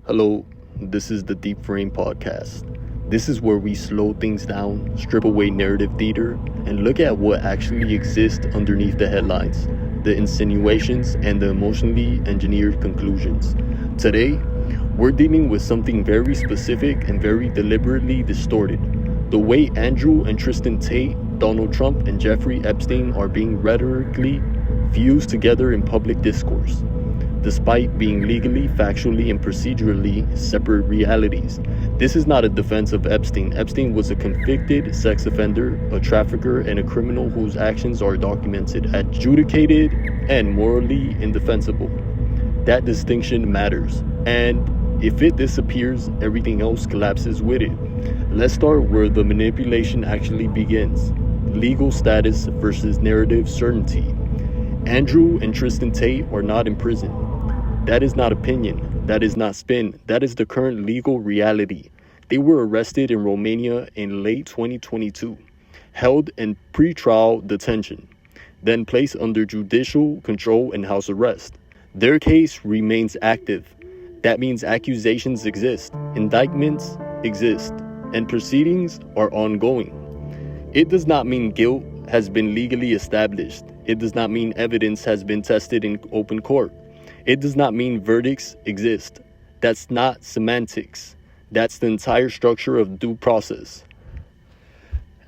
Hello, this is the Deep Frame Podcast. This is where we slow things down, strip away narrative theater, and look at what actually exists underneath the headlines, the insinuations, and the emotionally engineered conclusions. Today, we're dealing with something very specific and very deliberately distorted. The way Andrew and Tristan Tate, Donald Trump, and Jeffrey Epstein are being rhetorically fused together in public discourse, despite being legally, factually, and procedurally separate realities. This is not a defense of Epstein. Epstein was a convicted sex offender, a trafficker, and a criminal whose actions are documented, adjudicated, and morally indefensible. That distinction matters, and if it disappears, everything else collapses with it. Let's start where the manipulation actually begins. Legal status versus narrative certainty. Andrew and Tristan Tate are not in prison. That is not opinion. That is not spin. That is the current legal reality. They were arrested in Romania in late 2022, held in pre-trial detention, then placed under judicial control and house arrest. Their case remains active. That means accusations exist, indictments exist, and proceedings are ongoing. It does not mean guilt has been legally established. It does not mean evidence has been tested in open court. It does not mean verdicts exist. That's not semantics. That's the entire structure of due process.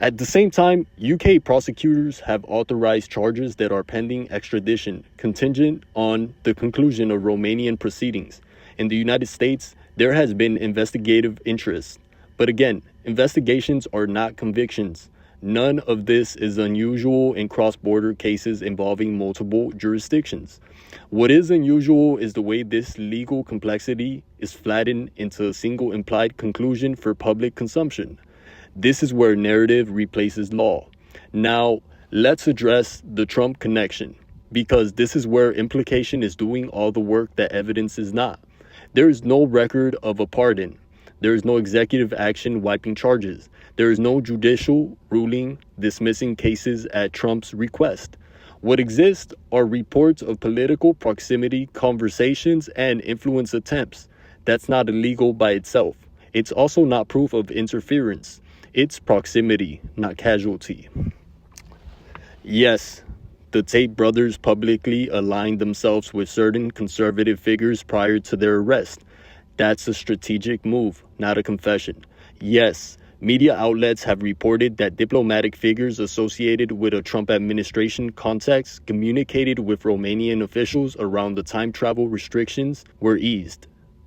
At the same time, UK prosecutors have authorized charges that are pending extradition, contingent on the conclusion of Romanian proceedings. In the United States, there has been investigative interest. But again, investigations are not convictions. None of this is unusual in cross-border cases involving multiple jurisdictions. What is unusual is the way this legal complexity is flattened into a single implied conclusion for public consumption. This is where narrative replaces law. Now, let's address the Trump connection, because this is where implication is doing all the work that evidence is not. There is no record of a pardon. There is no executive action wiping charges. There is no judicial ruling dismissing cases at Trump's request. What exists are reports of political proximity, conversations, and influence attempts. That's not illegal by itself. It's also not proof of interference. It's proximity, not casualty. Yes, the Tate brothers publicly aligned themselves with certain conservative figures prior to their arrest. That's a strategic move, not a confession. Yes, media outlets have reported that diplomatic figures associated with a Trump administration contacts communicated with Romanian officials around the time travel restrictions were eased.